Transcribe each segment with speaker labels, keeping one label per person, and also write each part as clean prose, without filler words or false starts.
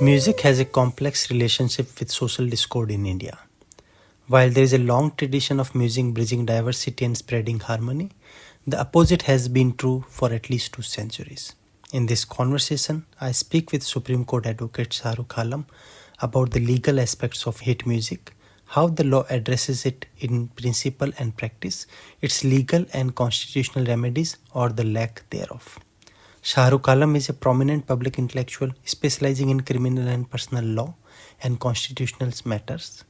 Speaker 1: Music has a complex relationship with social discord in India. While there is a long tradition of music bridging diversity and spreading harmony, the opposite has been true for at least 2 centuries. In this conversation, I speak with Supreme Court Advocate Shahrukh about the legal aspects of hate music, how the law addresses it in principle and practice, its legal and constitutional remedies, or the lack thereof. Shahrukh Alam is a prominent public intellectual specializing in criminal and personal law and constitutional matters.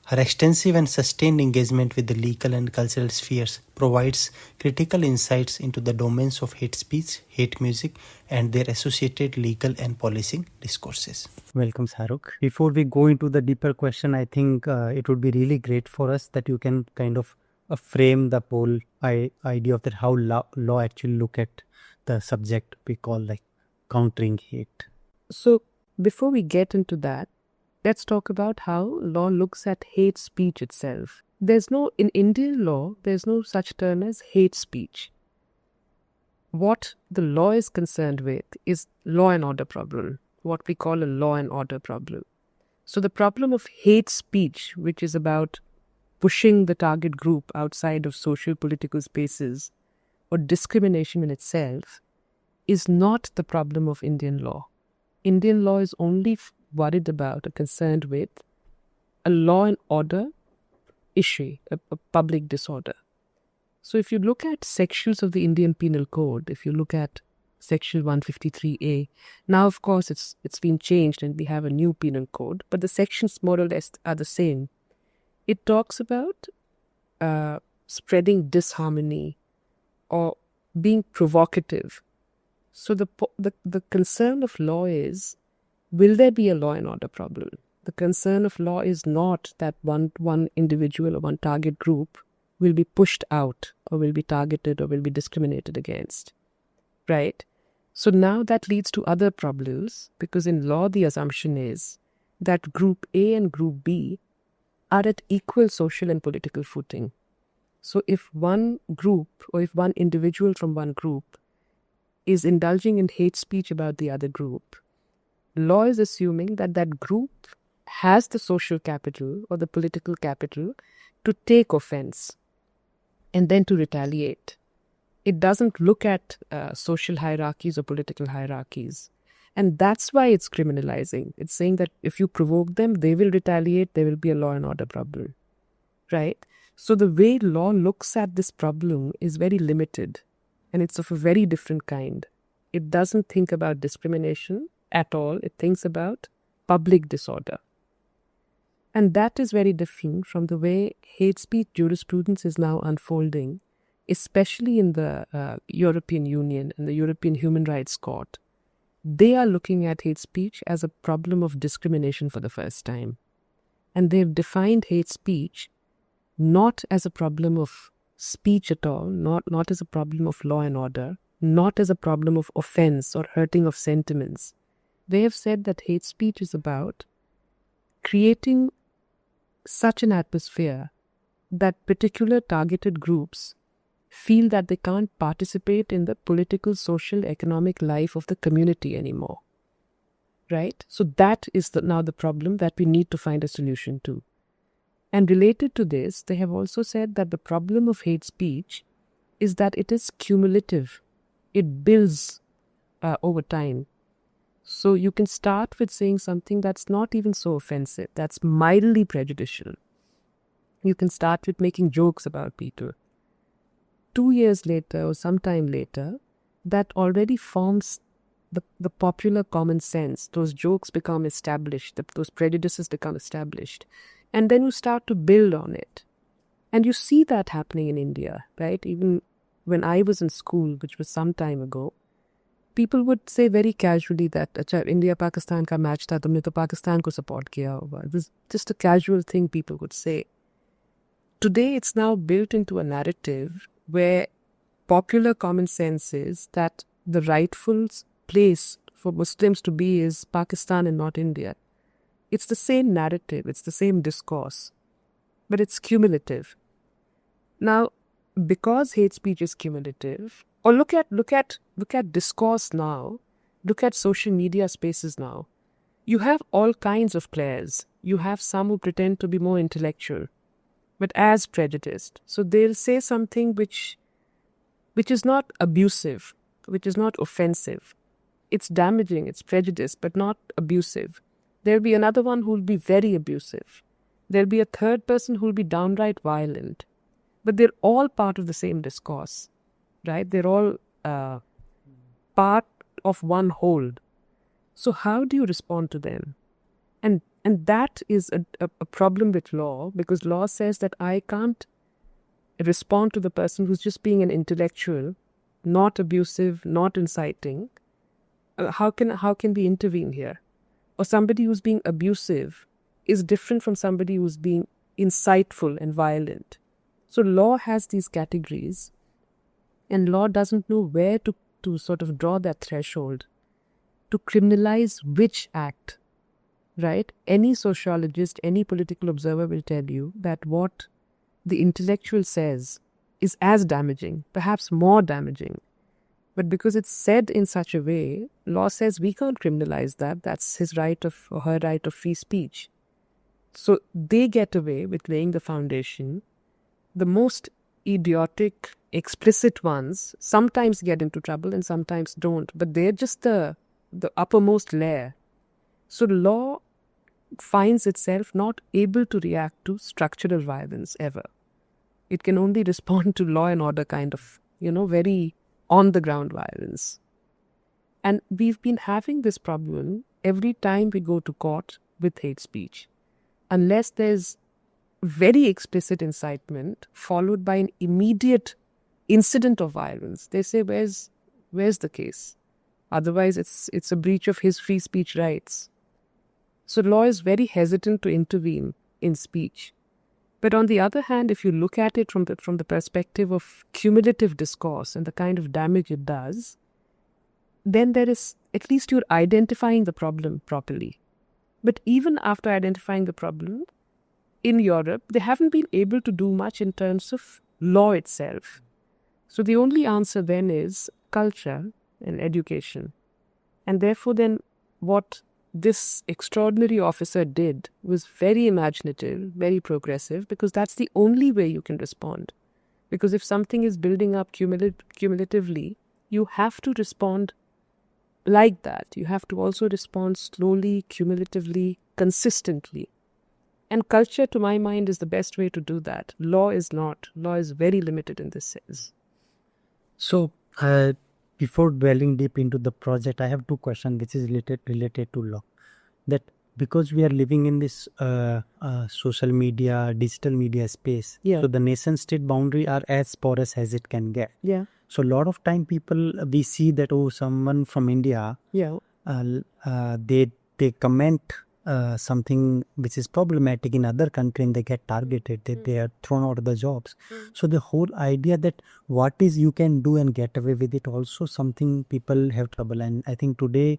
Speaker 1: Her extensive and sustained engagement with the legal and cultural spheres provides critical insights into the domains of hate speech, hate music, and their associated legal and policing discourses. Welcome, Shahrukh. Before we go into the deeper question, I think it would be really great for us that you can kind of frame the whole idea of that how law actually look at the subject we call like countering hate.
Speaker 2: So before we get into that, let's talk about how law looks at hate speech itself. In Indian law, there's no such term as hate speech. What the law is concerned with is law and order problem, what we call a law and order problem. So the problem of hate speech, which is about pushing the target group outside of social political spaces or discrimination in itself, is not the problem of Indian law. Indian law is only worried about or concerned with a law and order issue, a public disorder. So if you look at sections of the Indian Penal Code, if you look at section 153A, now of course it's been changed and we have a new penal code, but the sections more or less are the same. It talks about spreading disharmony or being provocative. So the concern of law is, will there be a law and order problem? The concern of law is not that one individual or one target group will be pushed out or will be targeted or will be discriminated against, right? So now that leads to other problems, because in law the assumption is that group A and group B are at equal social and political footing. So if one group or if one individual from one group is indulging in hate speech about the other group, law is assuming that that group has the social capital or the political capital to take offense and then to retaliate. It doesn't look at social hierarchies or political hierarchies. And that's why it's criminalizing. It's saying that if you provoke them, they will retaliate, there will be a law and order problem, right? So the way law looks at this problem is very limited, and it's of a very different kind. It doesn't think about discrimination at all. It thinks about public disorder. And that is very different from the way hate speech jurisprudence is now unfolding, especially in the European Union and the European Human Rights Court. They are looking at hate speech as a problem of discrimination for the first time. And they've defined hate speech not as a problem of speech at all, not as a problem of law and order, not as a problem of offense or hurting of sentiments. They have said that hate speech is about creating such an atmosphere that particular targeted groups feel that they can't participate in the political, social, economic life of the community anymore. Right? So that is now the problem that we need to find a solution to. And related to this, they have also said that the problem of hate speech is that it is cumulative. It builds over time. So you can start with saying something that's not even so offensive, that's mildly prejudicial. You can start with making jokes about people. 2 years later or sometime later, that already forms the popular common sense. Those jokes become established, those prejudices become established. And then you start to build on it. And you see that happening in India, right? Even when I was in school, which was some time ago, people would say very casually that अच्छा India Pakistan का match था तुमने तो Pakistan को support किया होगा. It was just a casual thing people would say. Today it's now built into a narrative where popular common sense is that the rightful place for Muslims to be is Pakistan and not India. It's the same narrative, it's the same discourse, but it's cumulative. Now, because hate speech is cumulative, or look at discourse now, look at social media spaces now. you have all kinds of players. You have some who pretend to be more intellectual, but as prejudiced. So they'll say something which is not abusive, which is not offensive. It's damaging, it's prejudiced, but not abusive. There'll be another one who'll be very abusive. There'll be a third person who'll be downright violent. But they're all part of the same discourse, right? They're all part of one whole. So how do you respond to them? And that is a problem with law, because law says that I can't respond to the person who's just being an intellectual, not abusive, not inciting. How can we intervene here? Or somebody who's being abusive is different from somebody who's being insightful and violent. So law has these categories, and law doesn't know where to sort of draw that threshold to criminalize which act, right? Any sociologist, any political observer will tell you that what the intellectual says is as damaging, perhaps more damaging. But because it's said in such a way, law says we can't criminalize that. That's his right of, or her right of free speech. So they get away with laying the foundation. The most idiotic, explicit ones sometimes get into trouble and sometimes don't, but they're just the uppermost layer. So law finds itself not able to react to structural violence ever. It can only respond to law and order kind of, very on-the-ground violence. And we've been having this problem every time we go to court with hate speech. Unless there's very explicit incitement followed by an immediate incident of violence, they say, where's the case? Otherwise, it's a breach of his free speech rights. So law is very hesitant to intervene in speech. But on the other hand, if you look at it from the perspective of cumulative discourse and the kind of damage it does, then there is, at least you're identifying the problem properly. But even after identifying the problem, in Europe, they haven't been able to do much in terms of law itself. So the only answer then is culture and education. And therefore then what this extraordinary officer did was very imaginative, very progressive, because that's the only way you can respond. Because if something is building up cumulatively, you have to respond like that. You have to also respond slowly, cumulatively, consistently. And culture, to my mind, is the best way to do that. Law is not. Law is very limited in this sense.
Speaker 1: So, before dwelling deep into the project, I have two questions which is related to law. That because we are living in this social media, digital media space, so the nation state boundary are as porous as it can get.
Speaker 2: Yeah.
Speaker 1: So a lot of time we see that, someone from India, they comment something which is problematic in other country and they get targeted, they are thrown out of the jobs. So the whole idea that what is you can do and get away with it, also something people have trouble. And I think today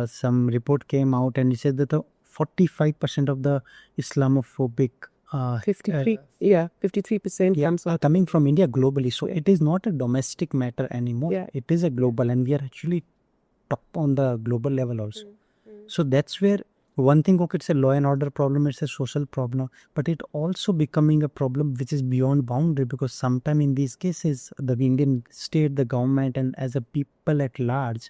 Speaker 1: some report came out and it said that 45% of the Islamophobic
Speaker 2: 53%
Speaker 1: coming from India globally. So it is not a domestic matter anymore. It is a global, and we are actually top on the global level also. So that's where one thing, okay, it's a law and order problem, it's a social problem, but it also becoming a problem which is beyond boundary, because sometime in these cases, the Indian state, the government, and as a people at large,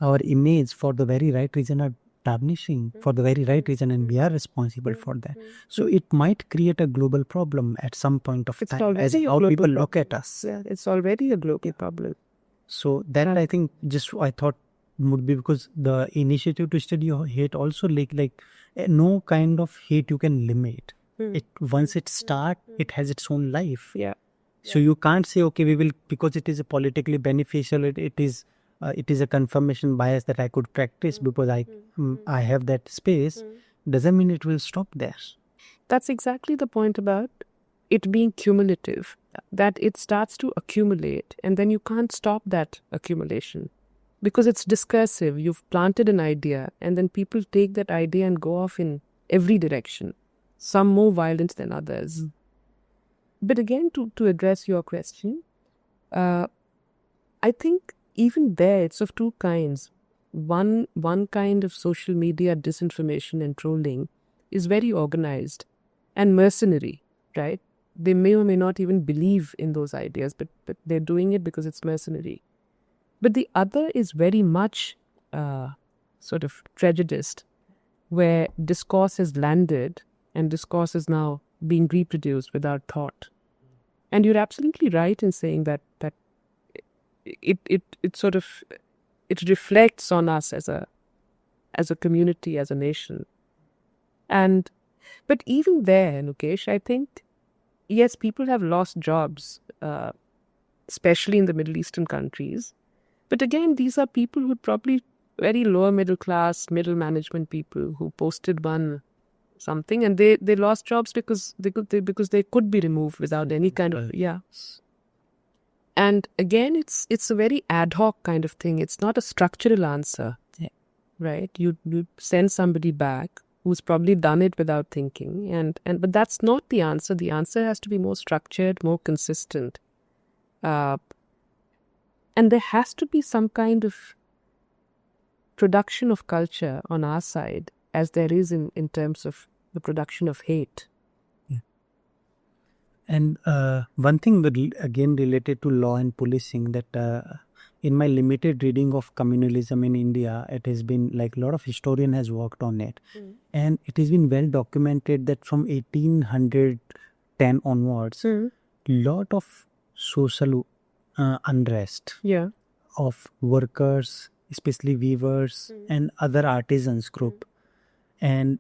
Speaker 1: our image for the very right reason are tarnishing for the very right reason, and we are responsible for that. So it might create a global problem at some point of time, as how people look at us.
Speaker 2: Yeah, it's already a global problem.
Speaker 1: So that I think I thought would be, because the initiative to study hate also like no kind of hate you can limit. It once it start, it has its own life. So you can't say, okay, we will, because it is a politically beneficial, it is a confirmation bias that I could practice because I have that space, doesn't mean it will stop there.
Speaker 2: That's exactly the point about it being cumulative, that it starts to accumulate and then you can't stop that accumulation because it's discursive. You've planted an idea and then people take that idea and go off in every direction, some more violent than others. But again, to address your question, I think even there it's of two kinds. one kind of social media disinformation and trolling is very organized and mercenary, right? They may or may not even believe in those ideas, but they're doing it because it's mercenary. But the other is very much sort of prejudiced, where discourse has landed and discourse is now being reproduced without thought. And you're absolutely right in saying that it sort of it reflects on us as a community, as a nation. But even there, Nukesh, I think, yes, people have lost jobs, especially in the Middle Eastern countries. But again, these are people who probably very lower middle class, middle management people who posted something, and they lost jobs because they could be removed without any kind of And again, it's a very ad hoc kind of thing. It's not a structural answer, right? You send somebody back who's probably done it without thinking, but that's not the answer. The answer has to be more structured, more consistent, and there has to be some kind of production of culture on our side, as there is in terms of the production of hate.
Speaker 1: And one thing again related to law and policing, that in my limited reading of communalism in India, it has been like a lot of historian has worked on it. And it has been well documented that from 1810 onwards, lot of social unrest of workers, especially weavers and other artisans group. And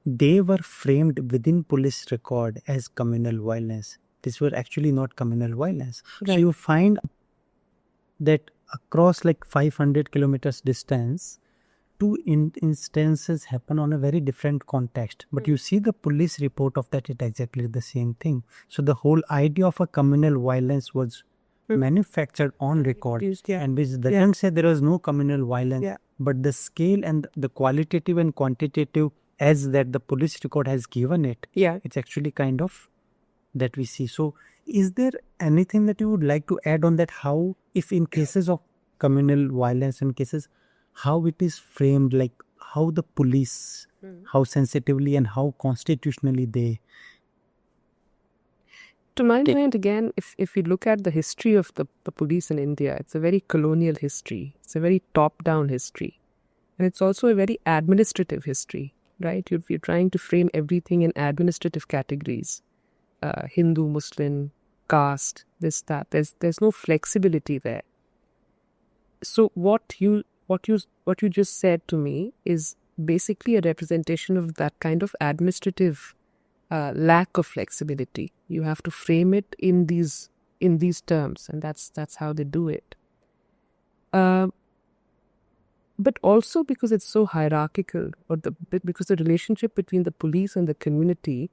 Speaker 1: they were framed within police record as communal violence. These were actually not communal violence.
Speaker 2: Right.
Speaker 1: So you find that across like 500 kilometers distance, two instances happen on a very different context. But you see the police report of that, it's exactly the same thing. So the whole idea of a communal violence was manufactured on record, and which doesn't say there was no communal violence, but the scale and the qualitative and quantitative as that the police record has given it, it's actually kind of that we see. So is there anything that you would like to add on that, how if in cases of communal violence and cases, how it is framed, like how the police, how sensitively and how constitutionally they...
Speaker 2: To my mind, again, if we look at the history of the police in India, it's a very colonial history. It's a very top-down history. And it's also a very administrative history, right? You're trying to frame everything in administrative categories. Hindu, Muslim, caste, this, that. There's no flexibility there. So what you just said to me is basically a representation of that kind of administrative lack of flexibility. You have to frame it in these terms, and that's how they do it. But also because it's so hierarchical, because the relationship between the police and the community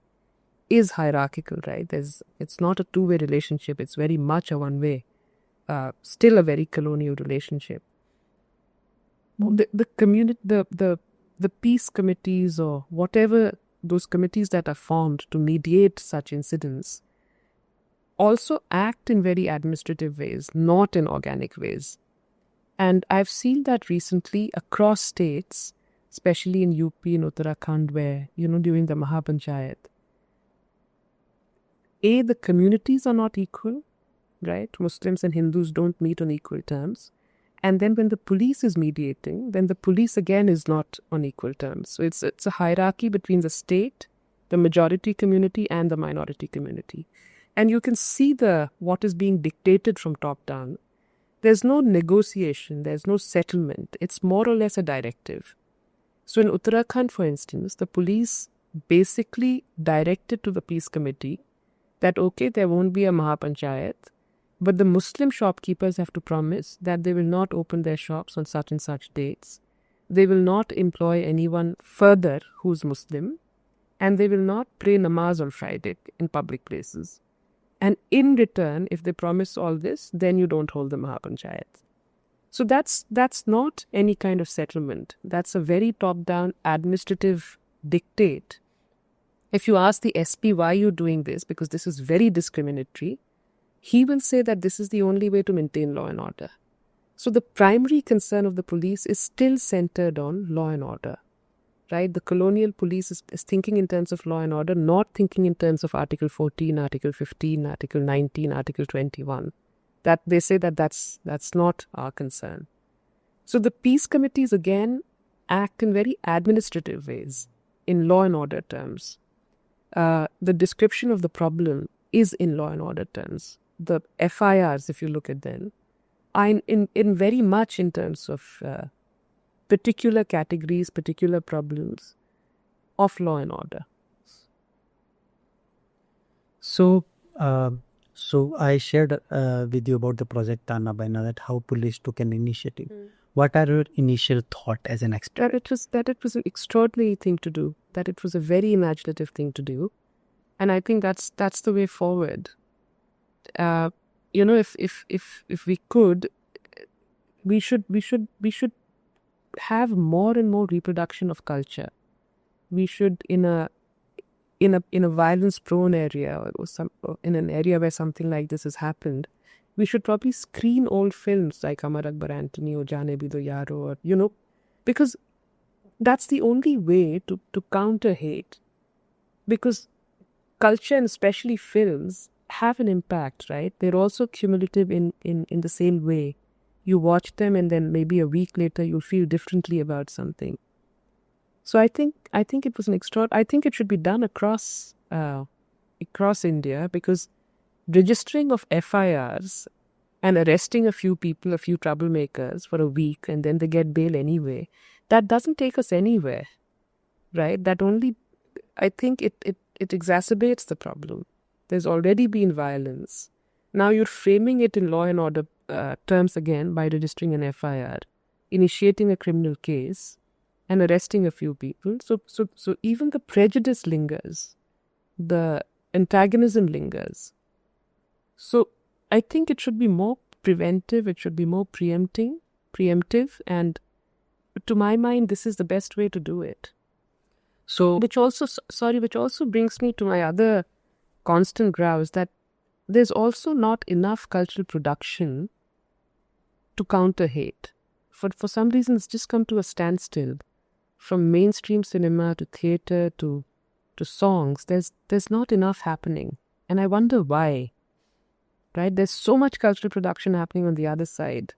Speaker 2: is hierarchical, right? It's not a two-way relationship. It's very much a one-way. Still a very colonial relationship. The community, the peace committees or whatever, those committees that are formed to mediate such incidents also act in very administrative ways, not in organic ways. And I've seen that recently across states, especially in UP and Uttarakhand, where, during the Mahapanchayat, the communities are not equal, right? Muslims and Hindus don't meet on equal terms. And then when the police is mediating, then the police again is not on equal terms. So it's a hierarchy between the state, the majority community, and the minority community. And you can see what is being dictated from top down. There's no negotiation, there's no settlement. It's more or less a directive. So in Uttarakhand, for instance, the police basically directed to the peace committee that, okay, there won't be a Mahapanchayat, but the Muslim shopkeepers have to promise that they will not open their shops on such and such dates. They will not employ anyone further who's Muslim, and they will not pray namaz on Friday in public places. And in return, if they promise all this, then you don't hold the Mahapanchayat. So that's not any kind of settlement. That's a very top-down administrative dictate. If you ask the SP why you're doing this, because this is very discriminatory, he will say that this is the only way to maintain law and order. So the primary concern of the police is still centered on law and order, right? The colonial police is thinking in terms of law and order, not thinking in terms of Article 14, Article 15, Article 19, Article 21. That they say that that's not our concern. So the peace committees again act in very administrative ways, in law and order terms. The description of the problem is in law and order terms. The FIRs, if you look at them, are in very much in terms of particular categories, particular problems of law and order.
Speaker 1: So, so I shared with you about the project Tana Baina, that how police took an initiative. What are your initial thought as an expert?
Speaker 2: That it was an extraordinary thing to do. That it was a very imaginative thing to do, and I think that's the way forward. If we could, we should have more and more reproduction of culture. We should in a violence prone area or in an area where something like this has happened, we should probably screen old films like Amar Akbar Antony or Jaane Bhi Do Yaro, or because that's the only way to counter hate. Because culture and especially films have an impact, right? They're also cumulative in the same way. You watch them and then maybe a week later you'll feel differently about something. So I think it was I think it should be done across India, because registering of FIRs and arresting a few people, a few troublemakers for a week and then they get bail anyway, that doesn't take us anywhere, right? That only, I think it exacerbates the problem. There's already been violence. Now you're framing it in law and order terms again by registering an FIR, initiating a criminal case, and arresting a few people. So even the prejudice lingers, the antagonism lingers. So I think it should be more preventive. It should be more preemptive, and to my mind, this is the best way to do it.
Speaker 1: So,
Speaker 2: which also brings me to my other constant grouse, that there's also not enough cultural production to counter hate. For some reason, it's just come to a standstill. From mainstream cinema to theatre to songs, there's not enough happening, and I wonder why. Right? There's so much cultural production happening on the other side,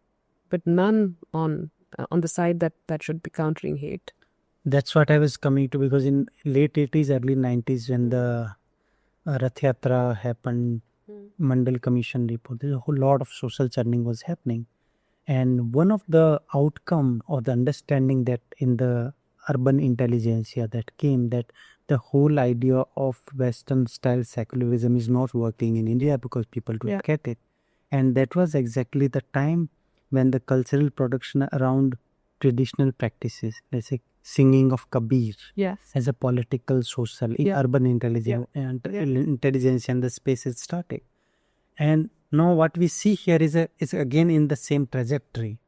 Speaker 2: but none on the side that should be countering hate.
Speaker 1: that's what I was coming to, because in late 80s, early 90s, when the Rath Yatra happened, Mandal Commission report, there's a whole lot of social churning was happening. And one of the outcome or the understanding that in the urban intelligentsia that came, that the whole idea of Western style secularism is not working in India because people don't get it. And that was exactly the time when the cultural production around traditional practices, let's say singing of Kabir, as a political, social, urban intelligence and intelligence and the spaces started. And now what we see here is again in the same trajectory,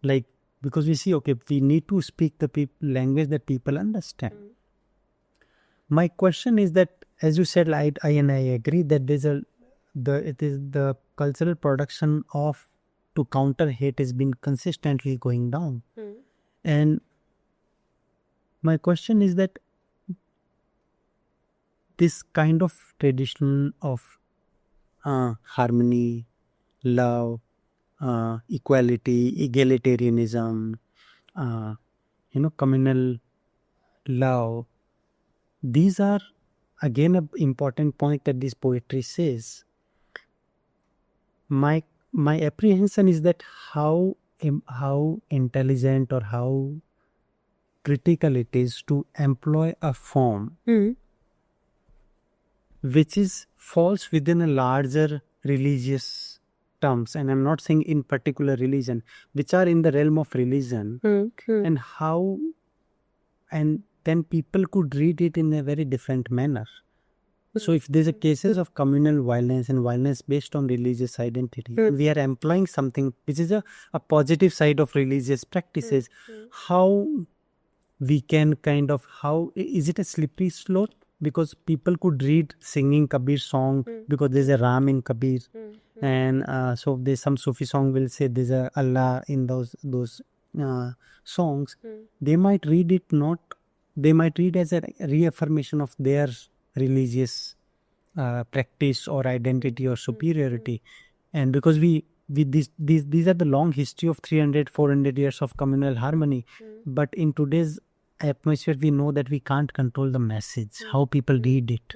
Speaker 1: like, because we see, okay, we need to speak the language that people understand. My question is that, as you said, I agree that it is the cultural production of to counter hate has been consistently going down. And my question is that this kind of tradition of harmony, love, equality, egalitarianism, communal love, these are again an important point that this poetry says. My apprehension is that how intelligent or how critical it is to employ a form which falls within a larger religious terms, and I'm not saying in particular religion, which are in the realm of religion, and how, and then people could read it in a very different manner. So if there's a cases of communal violence and violence based on religious identity, we are employing something which is a positive side of religious practices, how we can how is it a slippery slope because people could read singing Kabir song because there's a Ram in Kabir, and so there's some Sufi song will say there's a Allah in those songs. They might read it not. They might read as a reaffirmation of their religious practice or identity or superiority, and because we these are the long history of 300-400 years of communal harmony, but in today's atmosphere we know that we can't control the message, how people read it.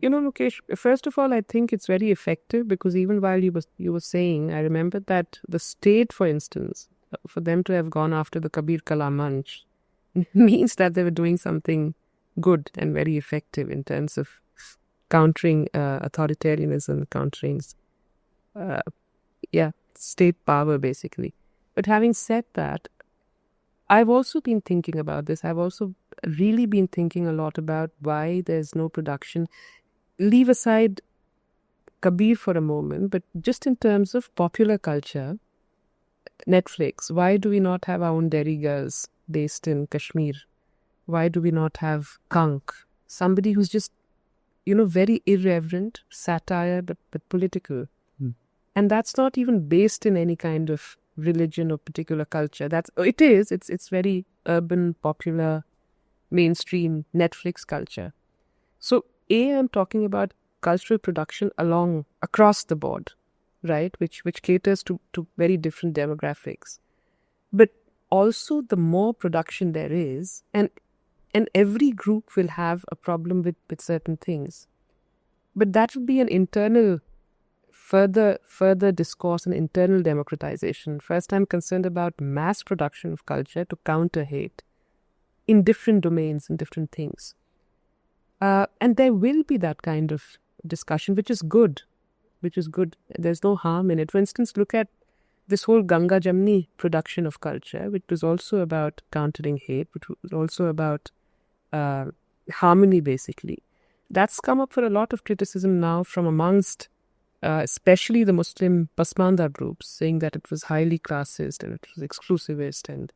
Speaker 2: Mukesh, first of all, I think it's very effective because even while you were saying, I remember that the state, for instance, for them to have gone after the Kabir Kala Manch means that they were doing something good and very effective in terms of countering authoritarianism, countering state power, basically. But having said that, I've also been thinking about this. I've also really been thinking a lot about why there's no production. Leave aside Kabir for a moment, but just in terms of popular culture, Netflix, why do we not have our own Derry girls based in Kashmir? Why do we not have Kank? Somebody who's just, very irreverent, satire, but political. And that's not even based in any kind of religion or particular culture. It's very urban, popular, mainstream Netflix culture. So I'm talking about cultural production across the board, right? Which caters to very different demographics. But also the more production there is, and every group will have a problem with certain things. But that will be an internal further discourse and internal democratization. First, I'm concerned about mass production of culture to counter hate in different domains and different things. And there will be that kind of discussion, which is good. There's no harm in it. For instance, look at this whole Ganga Jamni production of culture, which was also about countering hate, which was also about harmony, basically. That's come up for a lot of criticism now from amongst especially the Muslim Pasmanda groups, saying that it was highly classist and it was exclusivist, and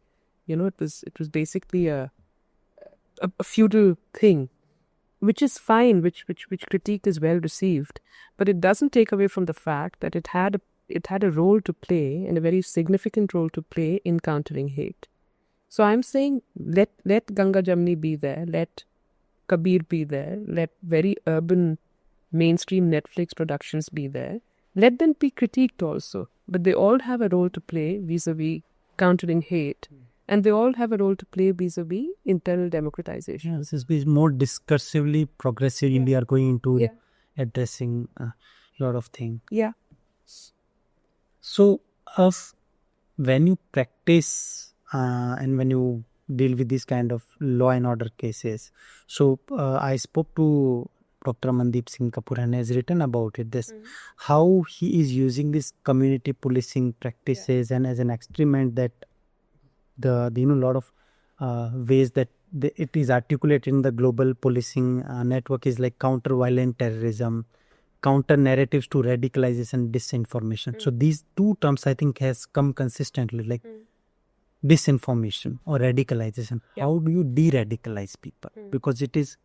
Speaker 2: it was basically a feudal thing, which is fine, which critique is well received, but it doesn't take away from the fact that it had a role to play, and a very significant role to play in countering hate. So I'm saying let Ganga Jamni be there, let Kabir be there, let very urban mainstream Netflix productions be there. Let them be critiqued also, but they all have a role to play vis-a-vis countering hate. And they all have a role to play vis-a-vis internal democratization.
Speaker 1: Yes, this is more discursively, progressively we are going into addressing a lot of things.
Speaker 2: Yeah.
Speaker 1: So, when you practice and when you deal with this kind of law and order cases, so I spoke to Dr. Amandeep Singh Kapoor and has written about it. This how he is using this community policing practices and as an experiment that the lot of ways that it is articulated in the global policing network is like counter violent terrorism, counter narratives to radicalization, disinformation. So these two terms I think has come consistently, like disinformation or radicalization. How do you de-radicalize people? Because it is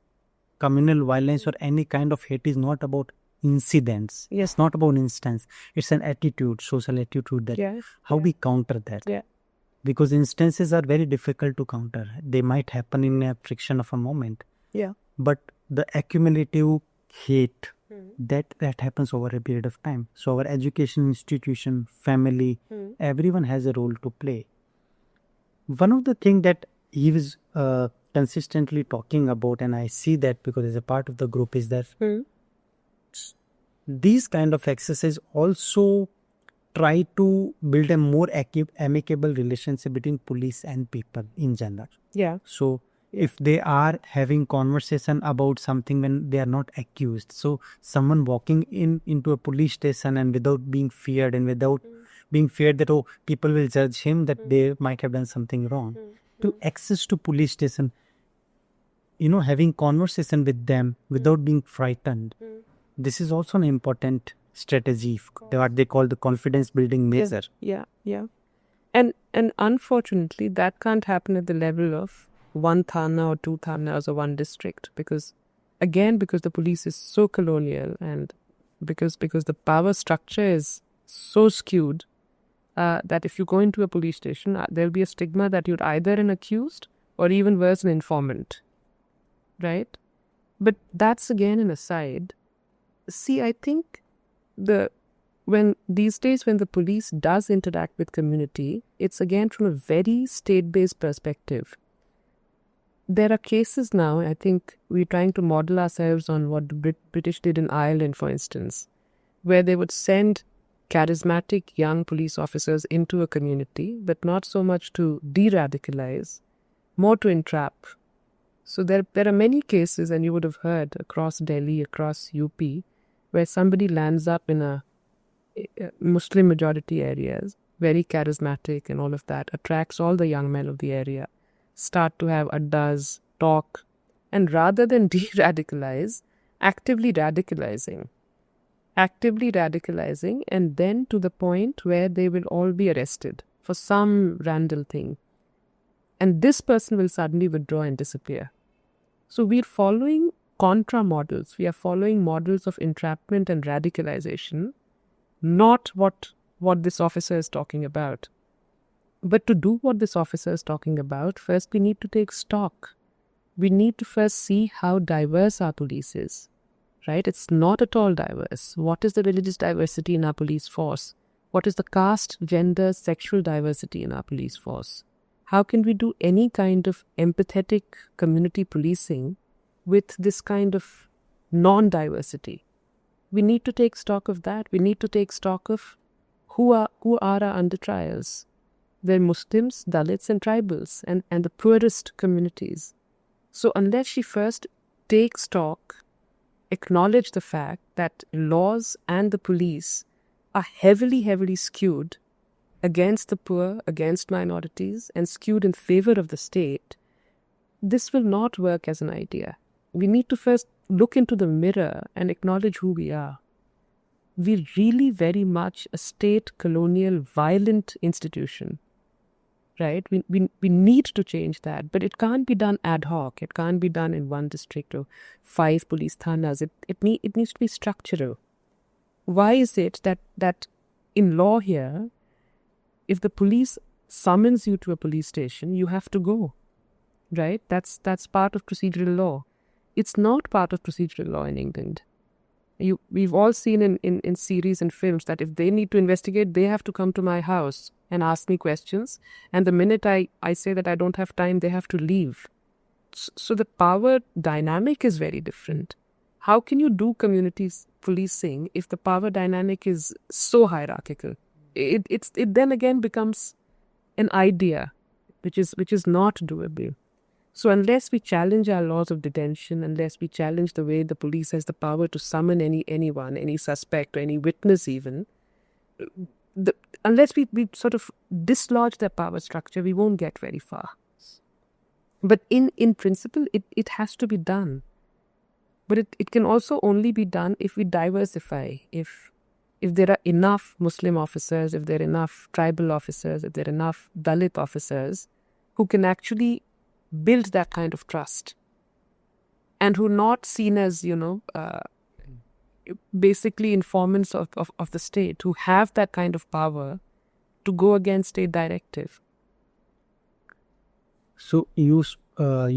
Speaker 1: communal violence or any kind of hate is not about incidents. It's not about instance. It's an attitude, social attitude that how we counter that. Because instances are very difficult to counter. They might happen in a friction of a moment. But the accumulative hate, that happens over a period of time. So our education institution, family, everyone has a role to play. One of the things that he was consistently talking about, and I see that because as a part of the group, is that these kind of exercises also try to build a more amicable relationship between police and people in general. So if they are having conversation about something when they are not accused, so someone walking into a police station and without being feared and without being feared that people will judge him that they might have done something wrong, to access to police station, having conversation with them without being frightened, this is also an important strategy, what they call the confidence building measure.
Speaker 2: And unfortunately that can't happen at the level of one thana or two thanas or one district, because the police is so colonial, and because the power structure is so skewed, that if you go into a police station, there'll be a stigma that you're either an accused or even worse, an informant, right? But that's again an aside. See, I think when these days when the police does interact with community, it's again from a very state-based perspective. There are cases now, I think we're trying to model ourselves on what the British did in Ireland, for instance, where they would send charismatic young police officers into a community, but not so much to de-radicalize, more to entrap. So there are many cases, and you would have heard across Delhi, across UP, where somebody lands up in a Muslim majority areas, very charismatic and all of that, attracts all the young men of the area, start to have addas, talk, and rather than de-radicalize, actively radicalizing, and then to the point where they will all be arrested for some random thing. And this person will suddenly withdraw and disappear. So we're following contra models. We are following models of entrapment and radicalization, not what this officer is talking about. But to do what this officer is talking about, first we need to take stock. We need to first see how diverse our police is, right? It's not at all diverse. What is the religious diversity in our police force? What is the caste, gender, sexual diversity in our police force? How can we do any kind of empathetic community policing with this kind of non-diversity? We need to take stock of that. We need to take stock of who are our under trials. They're Muslims, Dalits and tribals and the poorest communities. So unless she first takes stock, acknowledge the fact that laws and the police are heavily skewed against the poor, against minorities, and skewed in favor of the state, this will not work as an idea. We need to first look into the mirror and acknowledge who we are. We're really very much a state, colonial, violent institution, right? We need to change that, but it can't be done ad hoc. It can't be done in one district or 5 police thanas. It needs to be structural. Why is it that in law here, if the police summons you to a police station, you have to go, right? That's part of procedural law. It's not part of procedural law in England. We've all seen in series and films that if they need to investigate, they have to come to my house and ask me questions. And the minute I say that I don't have time, they have to leave. So the power dynamic is very different. How can you do communities policing if the power dynamic is so hierarchical? It then again becomes an idea which is not doable. So unless we challenge our laws of detention, unless we challenge the way the police has the power to summon anyone, any suspect or any witness even, unless we sort of dislodge their power structure, we won't get very far. But in principle, it has to be done. But it can also only be done if we diversify, if there are enough Muslim officers, if there are enough tribal officers, if there are enough Dalit officers who can actually build that kind of trust and who are not seen as, basically informants of the state, who have that kind of power to go against state directive.
Speaker 1: So you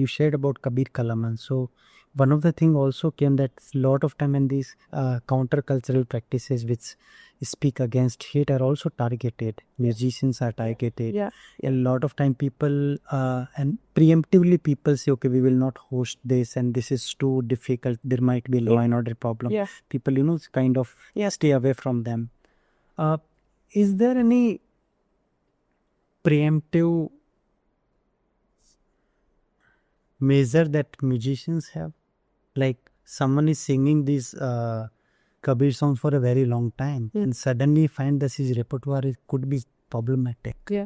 Speaker 1: shared about Kabir Kalaman. So one of the thing also came that a lot of time in these countercultural practices which speak against hate are also targeted. Musicians are targeted.
Speaker 2: Yeah.
Speaker 1: A lot of time people and preemptively people say, okay, we will not host this and this is too difficult. There might be law and order problem.
Speaker 2: Yeah.
Speaker 1: People, kind of stay away from them. Is there any preemptive measure that musicians have? Like someone is singing these Kabir songs for a very long time and suddenly find that his repertoire could be problematic.
Speaker 2: Yeah.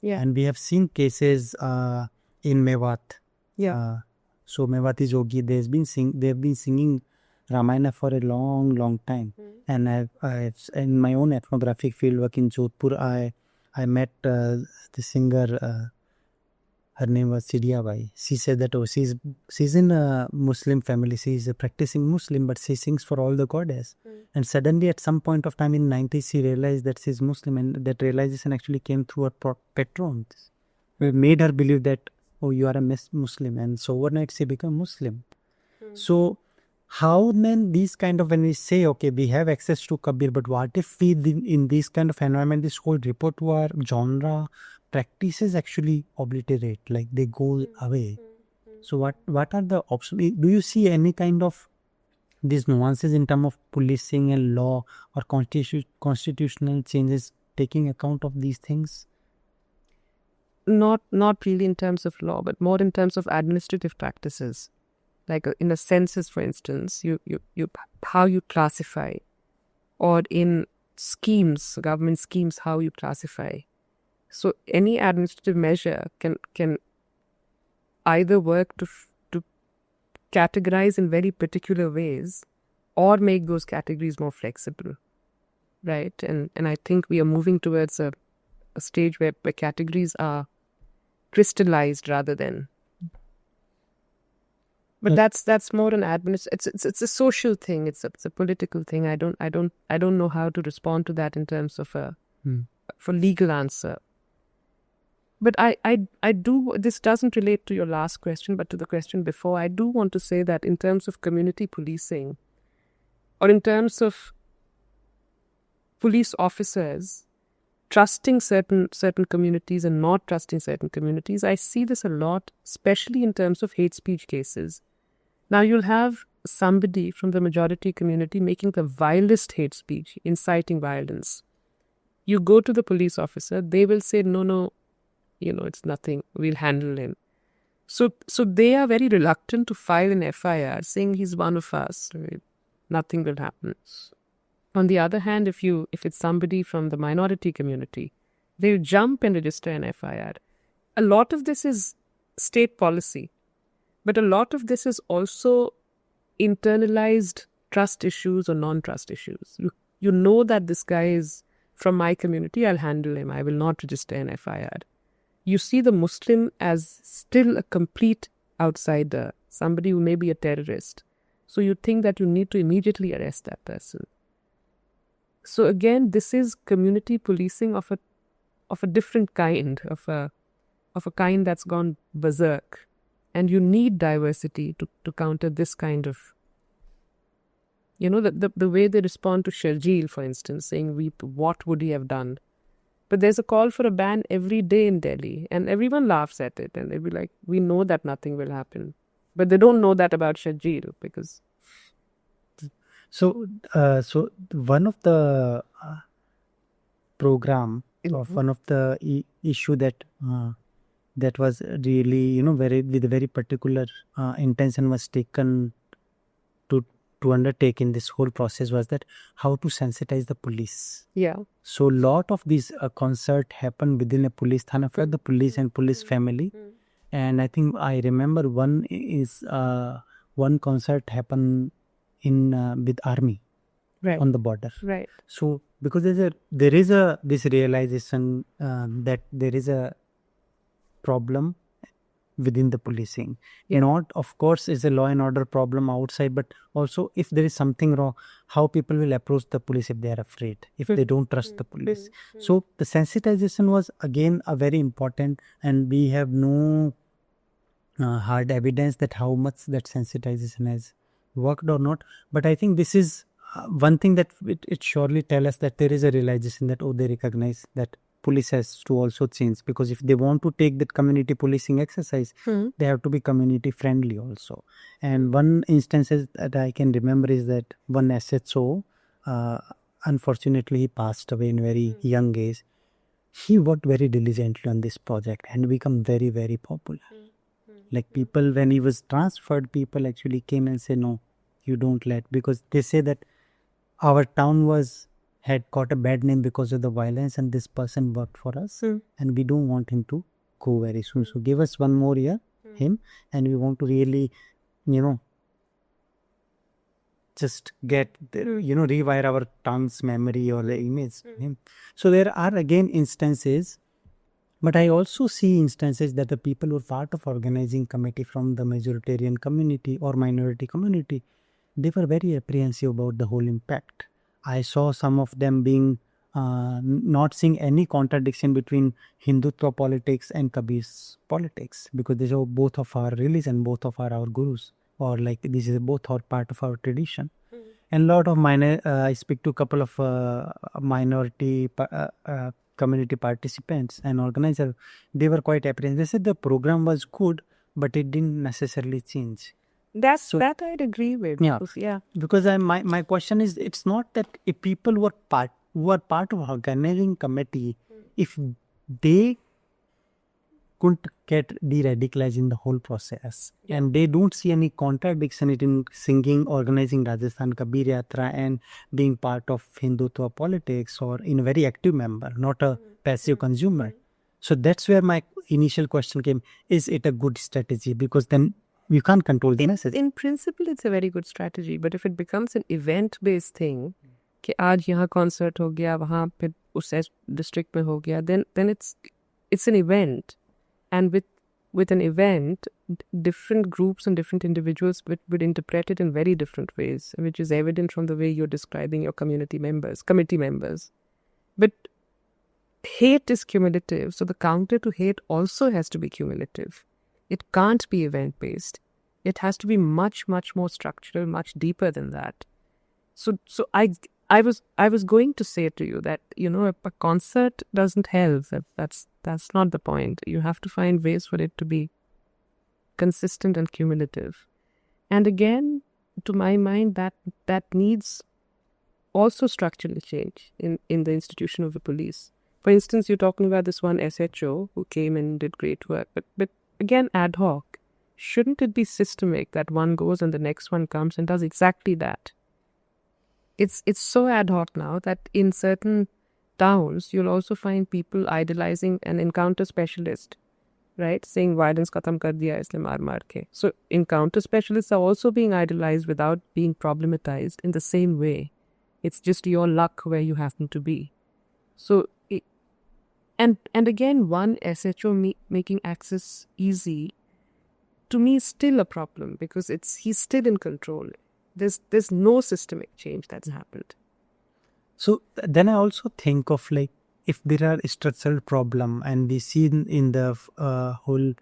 Speaker 1: And we have seen cases in Mewat.
Speaker 2: Yeah.
Speaker 1: So Mewati Jogi, they've been singing Ramayana for a long time. And I've in my own ethnographic fieldwork in Jodhpur, I met the singer her name was Sidia Bai. She said that, oh, she's in a Muslim family. She's a practicing Muslim, but she sings for all the goddess. And suddenly, at some point of time in 90s, she realized that she's Muslim, and that realization actually came through her patrons. We made her believe that, oh, you are a Muslim, and so overnight she became Muslim. So how then these kind of, when we say, okay, we have access to Kabir, but what if we in this kind of environment, this whole repertoire, genre, practices actually obliterate, like they go away. So what are the options? Do you see any kind of these nuances in terms of policing and law or constitutional changes taking account of these things?
Speaker 2: Not really in terms of law, but more in terms of administrative practices. Like in a census, for instance, you how you classify, or in schemes, government schemes, how you classify. So any administrative measure can either work to categorize in very particular ways, or make those categories more flexible, right? And I think we are moving towards a stage where categories are crystallized rather than. But that's more an it's a social thing. It's a political thing. I don't know how to respond to that in terms of for legal answer. But I do, this doesn't relate to your last question, but to the question before. I do want to say that in terms of community policing, or in terms of police officers trusting certain communities and not trusting certain communities, I see this a lot, especially in terms of hate speech cases. Now you'll have somebody from the majority community making the vilest hate speech, inciting violence. You go to the police officer, they will say, no, it's nothing, we'll handle him. So they are very reluctant to file an FIR saying he's one of us, right? Nothing will happen. On the other hand, if it's somebody from the minority community, they'll jump and register an FIR. A lot of this is state policy, but a lot of this is also internalized trust issues or non-trust issues. You know that this guy is from my community, I'll handle him, I will not register an FIR. You see the Muslim as still a complete outsider, somebody who may be a terrorist. So you think that you need to immediately arrest that person. So again, this is community policing of a different kind, of a kind that's gone berserk. And you need diversity to counter this kind of, the way they respond to Sharjeel, for instance, saying, what would he have done? But there's a call for a ban every day in Delhi, and everyone laughs at it, and they'll be like, we know that nothing will happen. But they don't know that about Sharjeel, because...
Speaker 1: So one of the program, of one of the issue that was really, very with a very particular intention was taken to undertake in this whole process was that how to sensitize the police.
Speaker 2: Yeah.
Speaker 1: So lot of these concert happened within a police thana for the police and police family. And I think I remember one concert happened in with army,
Speaker 2: right,
Speaker 1: on the border.
Speaker 2: Right.
Speaker 1: So because there is this realization that there is a problem within the policing. Not, of course, is a law and order problem outside, but also if there is something wrong, how people will approach the police if they are afraid, if they don't trust the police. So the sensitization was again a very important, and we have no hard evidence that how much that sensitization has worked or not. But I think this is one thing that it surely tells us that there is a realization that, they recognize that police has to also change, because if they want to take that community policing exercise, they have to be community friendly also. And one instance that I can remember is that one SHO, unfortunately he passed away in very young age. He worked very diligently on this project and become very, very popular. Like people, when he was transferred, people actually came and say, no, you don't let, because they say that our town had got a bad name because of the violence, and this person worked for us, and we don't want him to go very soon. So give us one more year, him, and we want to really, just get, rewire our tongue's memory or the image of him. So there are again instances But I also see instances that the people who are part of organizing committee from the majoritarian community or minority community, they were very apprehensive about the whole impact. I saw some of them being not seeing any contradiction between Hindutva politics and Kabir's politics, because these are both of our religion, both of our gurus, or like this is both are part of our tradition. And a lot of minor, I speak to a couple of minority community participants and organizers. They were quite apprehensive. They said the program was good, but it didn't necessarily change.
Speaker 2: That I'd agree with.
Speaker 1: Yeah.
Speaker 2: Yeah.
Speaker 1: Because my question is, it's not that if people who are part of organizing committee, if they couldn't get de-radicalized in the whole process, and they don't see any contradiction in singing, organizing Rajasthan Kabir Yatra and being part of Hindutva politics, or in a very active member, not a passive consumer. So that's where my initial question came: is it a good strategy? Because then you can't control the message.
Speaker 2: In principle, it's a very good strategy, but if it becomes an event-based thing, कि आज यहाँ concert हो गया, वहाँ पे उस district में हो गया, then it's an event, and with an event, different groups and different individuals would interpret it in very different ways, which is evident from the way you're describing your committee members. But hate is cumulative, so the counter to hate also has to be cumulative. It can't be event-based. It has to be much, much more structural, much deeper than that. So I was going to say to you that, if a concert doesn't help, that's not the point. You have to find ways for it to be consistent and cumulative. And again, to my mind, that needs also structural change in the institution of the police. For instance, you're talking about this one SHO who came and did great work, but again, ad hoc. Shouldn't it be systemic that one goes and the next one comes and does exactly that? It's so ad hoc now that in certain towns, you'll also find people idolizing an encounter specialist, right? Saying violence khatam kar diya isne maar ke. So encounter specialists are also being idolized without being problematized in the same way. It's just your luck where you happen to be. So, and again, one SHO making access easy, to me, is still a problem because he's still in control. There's no systemic change that's happened.
Speaker 1: So then I also think of like, if there are structural problem, and we see in the whole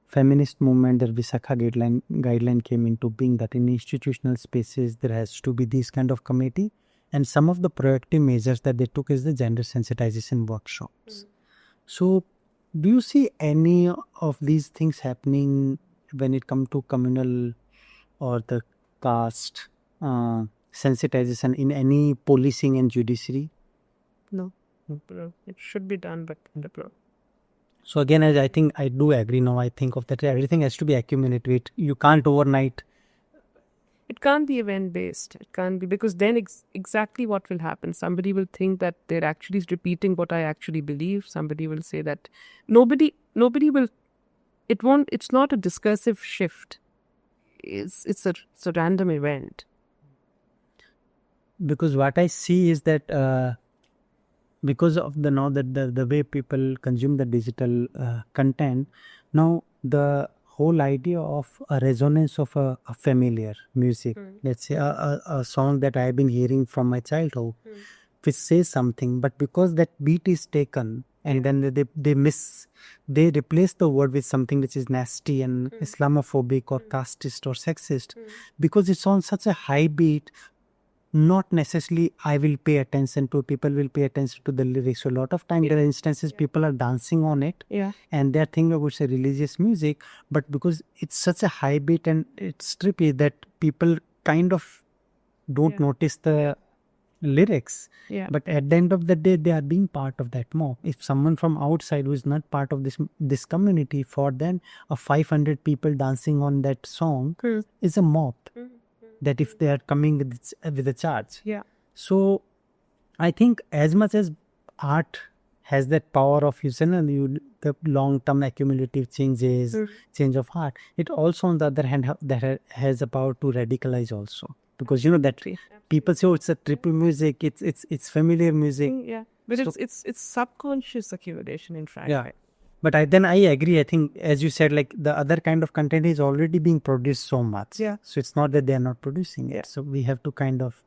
Speaker 1: feminist movement, the Visakha guideline came into being, that in institutional spaces there has to be this kind of committee, and some of the proactive measures that they took is the gender sensitization workshops. So do you see any of these things happening when it comes to communal or the caste sensitization in any policing and judiciary?
Speaker 2: No. It should be done, but no.
Speaker 1: So again, as I think I do agree now, I think of that everything has to be accumulated. You can't overnight.
Speaker 2: It can't be event-based. It can't be, because then exactly what will happen. Somebody will think that they're actually repeating what I actually believe. Somebody will say that nobody will. It's not a discursive shift. It's a random event.
Speaker 1: Because what I see is that because of the way people consume the digital content, now the whole idea of a resonance of a familiar music, let's say a song that I've been hearing from my childhood, which says something, but because that beat is taken and then they replace the word with something which is nasty and Islamophobic or casteist or sexist, because it's on such a high beat. Not necessarily I will pay attention to, people will pay attention to the lyrics. So a lot of time there are instances people are dancing on it, and they're thinking about say religious music, but because it's such a high beat and it's trippy that people kind of don't notice the lyrics. But at the end of the day, they are being part of that mob. If someone from outside who is not part of this community, for them a 500 people dancing on that song is a mob. That if they are coming with a charge. So I think as much as art has that power of the long-term accumulative changes, change of heart, it also on the other hand that has a power to radicalize also. because that people say, oh, it's a triple music, it's familiar music.
Speaker 2: Yeah, but
Speaker 1: So-
Speaker 2: it's subconscious accumulation, in fact.
Speaker 1: Yeah. But I agree. I think, as you said, like the other kind of content is already being produced so much.
Speaker 2: Yeah.
Speaker 1: So it's not that they are not producing it. So we have to kind of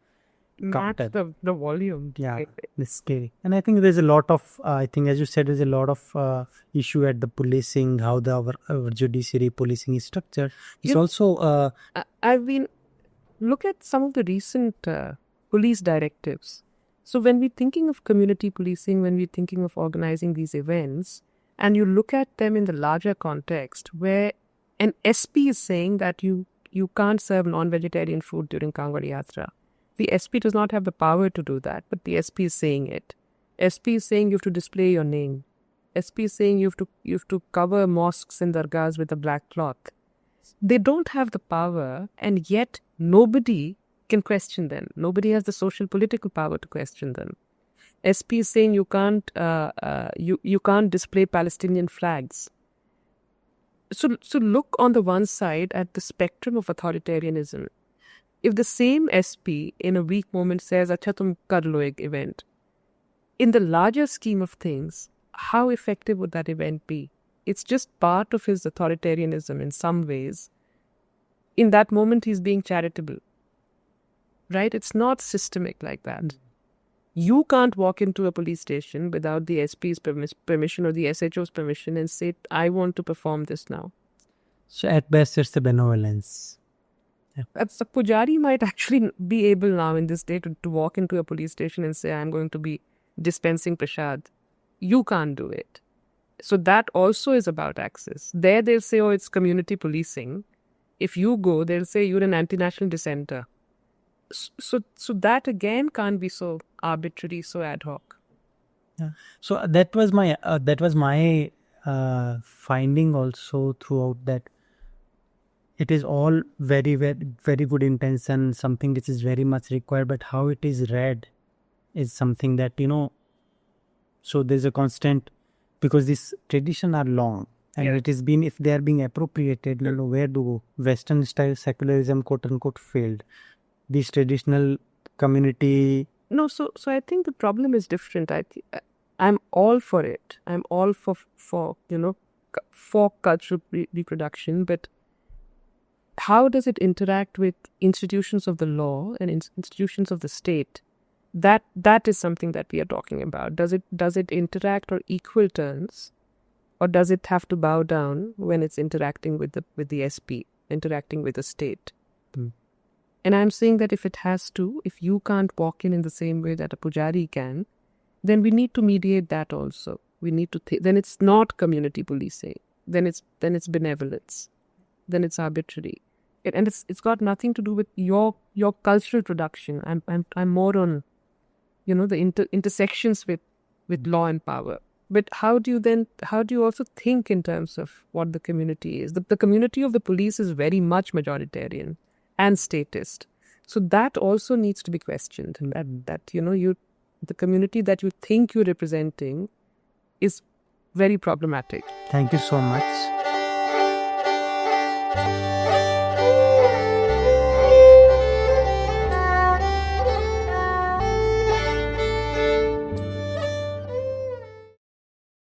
Speaker 2: Match
Speaker 1: counter.
Speaker 2: the volume.
Speaker 1: Yeah, it's scary. And I think there's a lot of, I think, as you said, there's a lot of issue at the policing, how our judiciary policing is structured. It's
Speaker 2: You-
Speaker 1: also,
Speaker 2: I've been look at some of the recent police directives. So when we're thinking of community policing, when we're thinking of organizing these events, and you look at them in the larger context, where an SP is saying that you can't serve non-vegetarian food during Kangad Yatra. The SP does not have the power to do that, but the SP is saying it. SP is saying you have to display your name. SP is saying you have to cover mosques and dargahs with a black cloth. They don't have the power, and yet nobody can question them. Nobody has the social political power to question them. SP is saying you can't display Palestinian flags. So look on the one side at the spectrum of authoritarianism. If the same SP in a weak moment says, "Acha tum kar lo ek event," in the larger scheme of things, how effective would that event be? It's just part of his authoritarianism in some ways. In that moment, he's being charitable, right? It's not systemic like that. You can't walk into a police station without the SP's permission or the SHO's permission and say, "I want to perform this now."
Speaker 1: so at best, it's a benevolence.
Speaker 2: The Pujari might actually be able now in this day to walk into a police station and say, "I'm going to be dispensing prashad." You can't do it. So that also is about access. There they'll say, "Oh, it's community policing." If you go, they'll say you're an anti-national dissenter. So that again can't be so arbitrary, so ad hoc.
Speaker 1: Yeah. So that was my finding also throughout, that it is all very, very, very good intention, something which is very much required, but how it is read is something that, so there's a constant, because these traditions are long, and
Speaker 2: Yeah.
Speaker 1: it is been, if they are being appropriated, where do Western style secularism, quote unquote, failed? These traditional community.
Speaker 2: No, so I think the problem is different. I'm all for it. I'm all for cultural reproduction, but how does it interact with institutions of the law and institutions of the state? That is something that we are talking about. Does it interact on equal terms, or does it have to bow down when it's interacting with the SP, interacting with the state? And I'm saying that if it has to, if you can't walk in the same way that a pujari can, then we need to mediate that also. We need to then it's not community policing. Then it's benevolence. Then it's arbitrary. And it's got nothing to do with your cultural production. I'm more on, the intersections with law and power. But how do you also think in terms of what the community is? The community of the police is very much majoritarian and statist. So that also needs to be questioned. And that the community that you think you're representing is very problematic.
Speaker 1: Thank you so much.